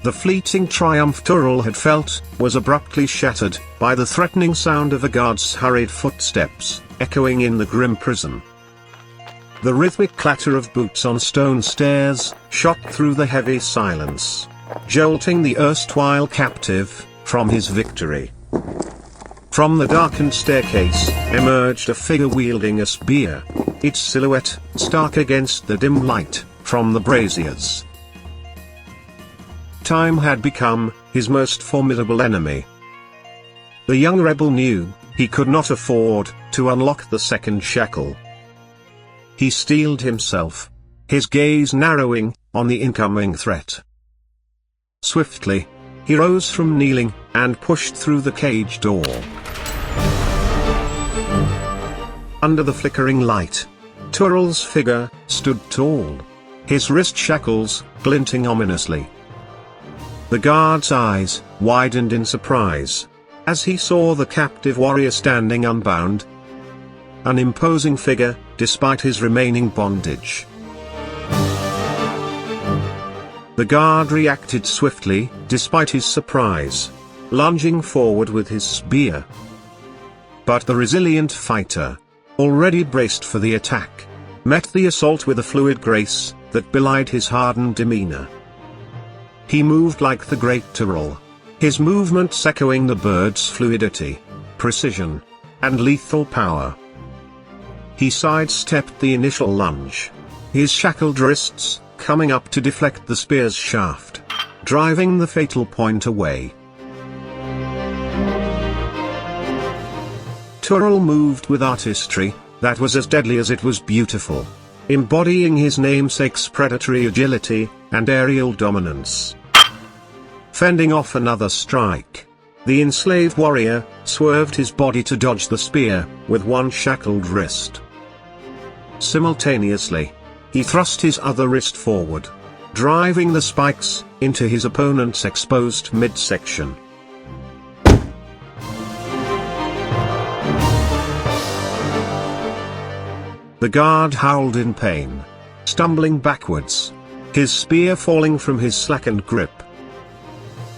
The fleeting triumph Turul had felt was abruptly shattered by the threatening sound of a guard's hurried footsteps, echoing in the grim prison. The rhythmic clatter of boots on stone stairs shot through the heavy silence, jolting the erstwhile captive from his victory. From the darkened staircase emerged a figure wielding a spear, its silhouette stark against the dim light from the braziers. Time had become his most formidable enemy. The young rebel knew he could not afford to unlock the second shackle. He steeled himself, his gaze narrowing on the incoming threat. Swiftly, he rose from kneeling and pushed through the cage door. Under the flickering light, Turul's figure stood tall, his wrist shackles glinting ominously. The guard's eyes widened in surprise as he saw the captive warrior standing unbound. An imposing figure, despite his remaining bondage. The guard reacted swiftly, despite his surprise, lunging forward with his spear. But the resilient fighter, already braced for the attack, met the assault with a fluid grace that belied his hardened demeanor. He moved like the great Turul, his movements echoing the bird's fluidity, precision, and lethal power. He sidestepped the initial lunge, his shackled wrists coming up to deflect the spear's shaft, driving the fatal point away. Turul moved with artistry that was as deadly as it was beautiful, embodying his namesake's predatory agility and aerial dominance. Fending off another strike, the enslaved warrior swerved his body to dodge the spear with one shackled wrist. Simultaneously, he thrust his other wrist forward, driving the spikes into his opponent's exposed midsection. The guard howled in pain, stumbling backwards, his spear falling from his slackened grip.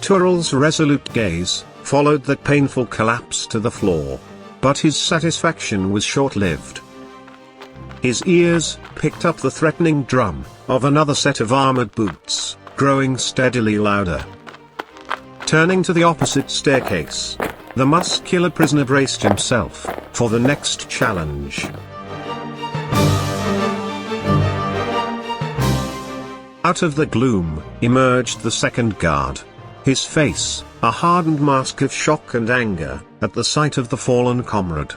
Turul's resolute gaze followed that painful collapse to the floor, but his satisfaction was short-lived. His ears picked up the threatening drum of another set of armored boots, growing steadily louder. Turning to the opposite staircase, the muscular prisoner braced himself for the next challenge. Out of the gloom emerged the second guard, his face a hardened mask of shock and anger at the sight of the fallen comrade.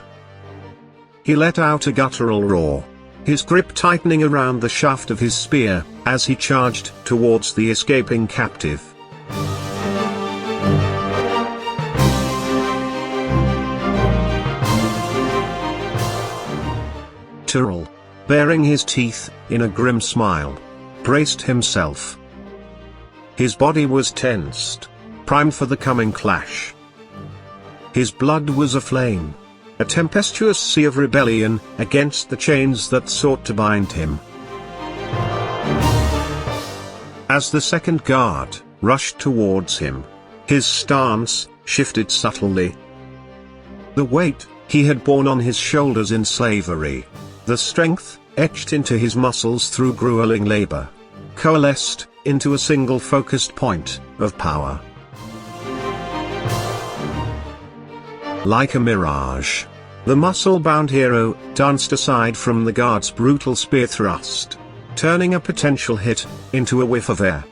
He let out a guttural roar, his grip tightening around the shaft of his spear as he charged towards the escaping captive. Turul, baring his teeth in a grim smile, braced himself. His body was tensed, primed for the coming clash. His blood was aflame, a tempestuous sea of rebellion against the chains that sought to bind him. As the second guard rushed towards him, his stance shifted subtly. The weight he had borne on his shoulders in slavery, the strength etched into his muscles through grueling labor, coalesced into a single focused point of power. Like a mirage, the muscle-bound hero danced aside from the guard's brutal spear thrust, turning a potential hit into a whiff of air.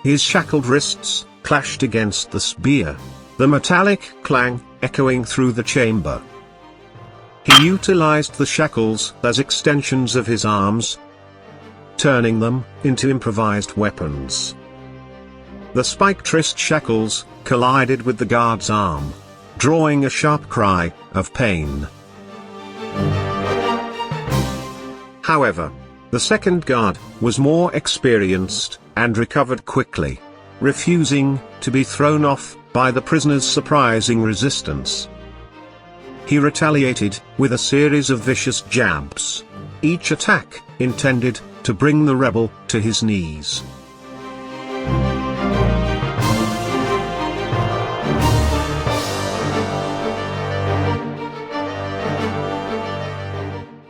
His shackled wrists clashed against the spear, the metallic clang echoing through the chamber. He utilized the shackles as extensions of his arms, turning them into improvised weapons. The spike-triced shackles collided with the guard's arm, drawing a sharp cry of pain. However, the second guard was more experienced and recovered quickly, refusing to be thrown off by the prisoner's surprising resistance. He retaliated with a series of vicious jabs, each attack intended to bring the rebel to his knees.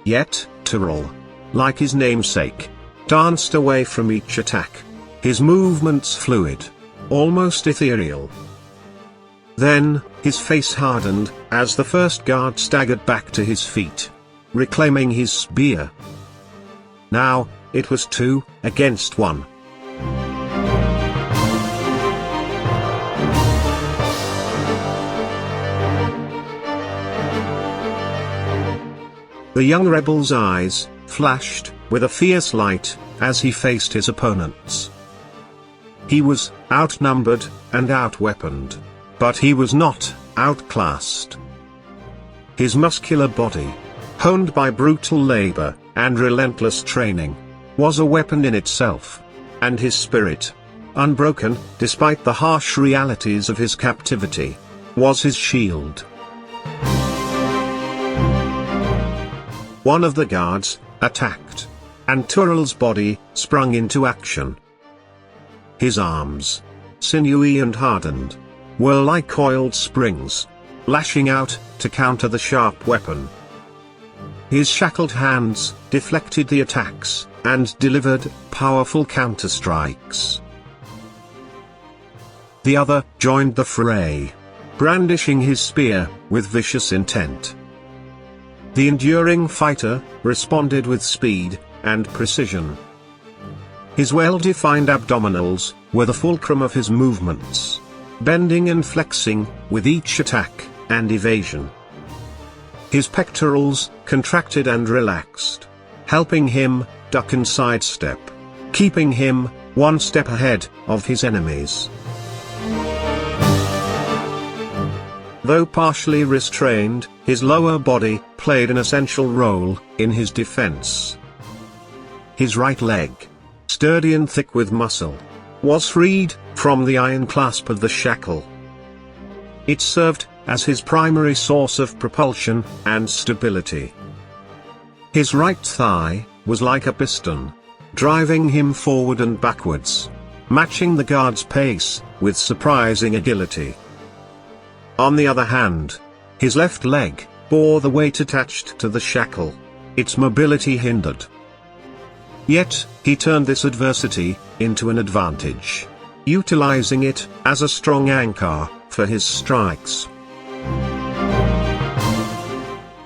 Yet, Turul, like his namesake, danced away from each attack, his movements fluid, almost ethereal. Then, his face hardened, as the first guard staggered back to his feet, reclaiming his spear. Now, it was 2 against 1. The young rebel's eyes flashed with a fierce light as he faced his opponents. He was outnumbered and outweaponed, but he was not outclassed. His muscular body, honed by brutal labor and relentless training, was a weapon in itself, and his spirit, unbroken despite the harsh realities of his captivity, was his shield. One of the guards attacked, and Turul's body sprung into action. His arms, sinewy and hardened, were like coiled springs, lashing out to counter the sharp weapon. His shackled hands deflected the attacks and delivered powerful counterstrikes. The other joined the fray, brandishing his spear with vicious intent. The enduring fighter responded with speed and precision. His well-defined abdominals were the fulcrum of his movements, bending and flexing with each attack and evasion. His pectorals contracted and relaxed, helping him duck and sidestep, keeping him one step ahead of his enemies. Though partially restrained, his lower body played an essential role in his defense. His right leg, sturdy and thick with muscle, was freed from the iron clasp of the shackle. It served as his primary source of propulsion and stability. His right thigh was like a piston, driving him forward and backwards, matching the guard's pace with surprising agility. On the other hand, his left leg bore the weight attached to the shackle, its mobility hindered. Yet, he turned this adversity into an advantage, utilizing it as a strong anchor for his strikes.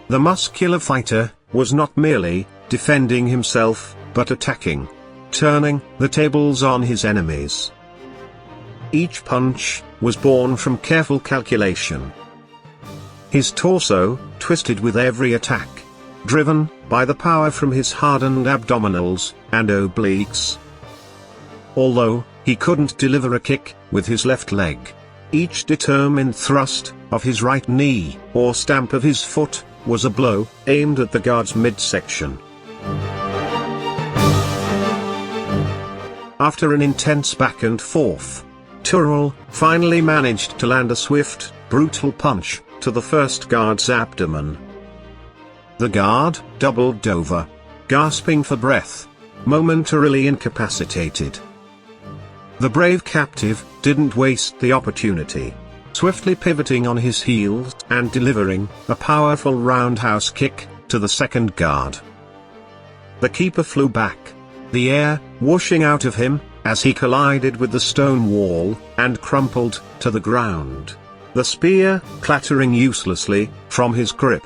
The muscular fighter was not merely defending himself, but attacking, turning the tables on his enemies. Each punch was born from careful calculation. His torso twisted with every attack, driven by the power from his hardened abdominals and obliques. Although he couldn't deliver a kick with his left leg, each determined thrust of his right knee or stamp of his foot was a blow aimed at the guard's midsection. After an intense back and forth, Turul finally managed to land a swift, brutal punch to the first guard's abdomen. The guard doubled over, gasping for breath, momentarily incapacitated. The brave captive didn't waste the opportunity, swiftly pivoting on his heels and delivering a powerful roundhouse kick to the second guard. The keeper flew back, the air whooshing out of him as he collided with the stone wall and crumpled to the ground, the spear clattering uselessly from his grip.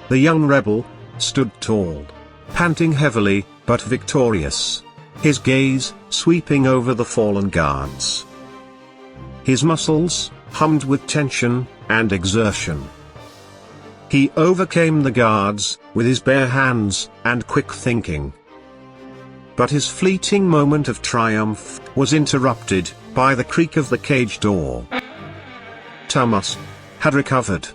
The young rebel stood tall, panting heavily, but victorious, his gaze sweeping over the fallen guards. His muscles hummed with tension and exertion. He overcame the guards, with his bare hands, and quick thinking. But his fleeting moment of triumph was interrupted by the creak of the cage door. Thomas had recovered.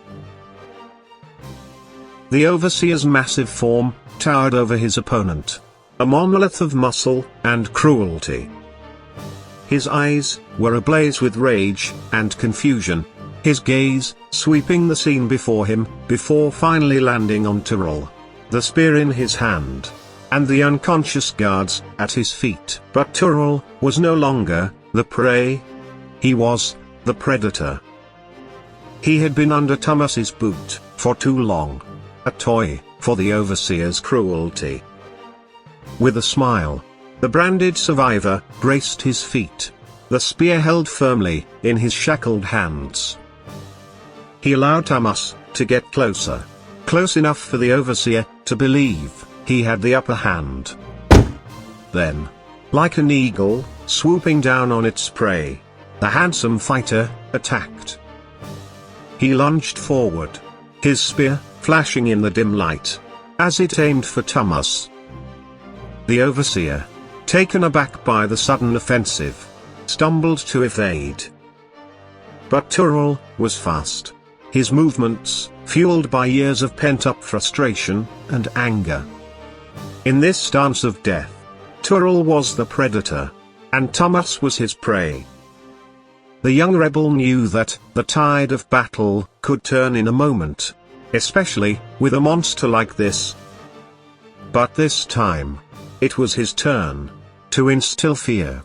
The overseer's massive form towered over his opponent, a monolith of muscle and cruelty. His eyes were ablaze with rage and confusion, his gaze sweeping the scene before him, before finally landing on Turul, the spear in his hand, and the unconscious guards at his feet. But Turul was no longer the prey. He was the predator. He had been under Thomas's boot for too long, a toy for the overseer's cruelty. With a smile, the branded survivor braced his feet, the spear held firmly in his shackled hands. He allowed Thomas to get closer, close enough for the overseer to believe he had the upper hand. Then, like an eagle swooping down on its prey, the handsome fighter attacked. He lunged forward, his spear flashing in the dim light as it aimed for Thomas. The overseer, taken aback by the sudden offensive, stumbled to evade. But Turul was fast, his movements fueled by years of pent-up frustration and anger. In this dance of death, Turul was the predator, and Thomas was his prey. The young rebel knew that the tide of battle could turn in a moment, especially with a monster like this. But this time, it was his turn to instill fear.